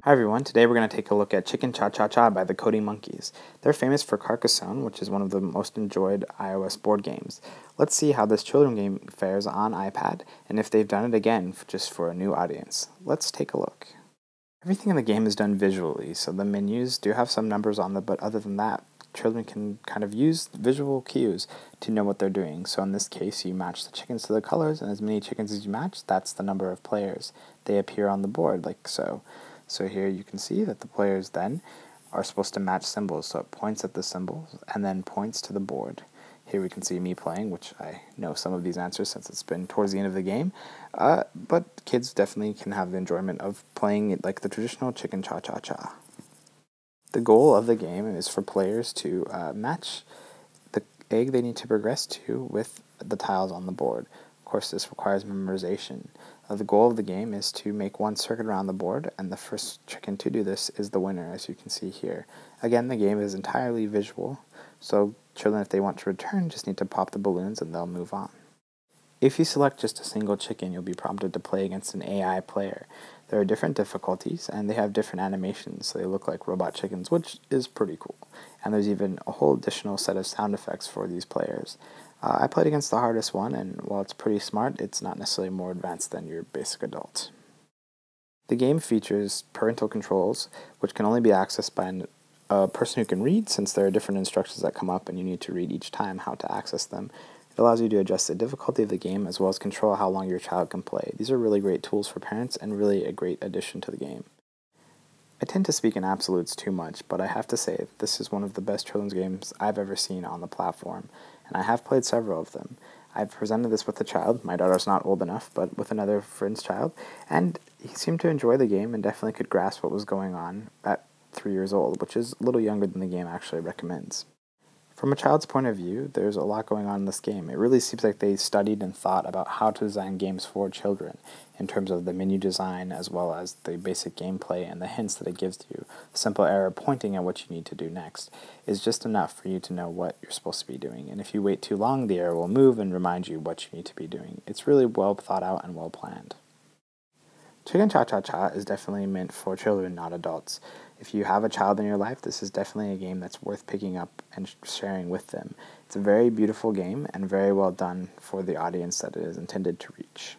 Hi everyone, today we're going to take a look at Chicken Cha Cha Cha by the Coding Monkeys. They're famous for Carcassonne, which is one of the most enjoyed iOS board games. Let's see how this children's game fares on iPad, and if they've done it again just for a new audience. Let's take a look. Everything in the game is done visually, so the menus do have some numbers on them, but other than that, children can kind of use visual cues to know what they're doing. So in this case, you match the chickens to the colors, and as many chickens as you match, that's the number of players. They appear on the board like so. So here you can see that the players then are supposed to match symbols, so it points at the symbols and then points to the board. Here we can see me playing, which I know some of these answers since it's been towards the end of the game, but kids definitely can have the enjoyment of playing it like the traditional Chicken Cha Cha Cha. The goal of the game is for players to match the egg they need to progress to with the tiles on the board. Of course, this requires memorization. The goal of the game is to make one circuit around the board, and the first chicken to do this is the winner, as you can see here. Again, the game is entirely visual, so children, if they want to return, just need to pop the balloons and they'll move on. If you select just a single chicken, you'll be prompted to play against an AI player. There are different difficulties, and they have different animations, so they look like robot chickens, which is pretty cool. And there's even a whole additional set of sound effects for these players. I played against the hardest one, and while it's pretty smart, it's not necessarily more advanced than your basic adult. The game features parental controls, which can only be accessed by a person who can read, since there are different instructions that come up and you need to read each time how to access them. It allows you to adjust the difficulty of the game as well as control how long your child can play. These are really great tools for parents and really a great addition to the game. I tend to speak in absolutes too much, but I have to say that this is one of the best children's games I've ever seen on the platform, and I have played several of them. I've presented this with a child, my daughter's not old enough, but with another friend's child, and he seemed to enjoy the game and definitely could grasp what was going on at 3 years old, which is a little younger than the game actually recommends. From a child's point of view, there's a lot going on in this game. It really seems like they studied and thought about how to design games for children in terms of the menu design as well as the basic gameplay and the hints that it gives you. A simple arrow pointing at what you need to do next is just enough for you to know what you're supposed to be doing. And if you wait too long, the arrow will move and remind you what you need to be doing. It's really well thought out and well planned. Chicken Cha Cha Cha is definitely meant for children, not adults. If you have a child in your life, this is definitely a game that's worth picking up and sharing with them. It's a very beautiful game and very well done for the audience that it is intended to reach.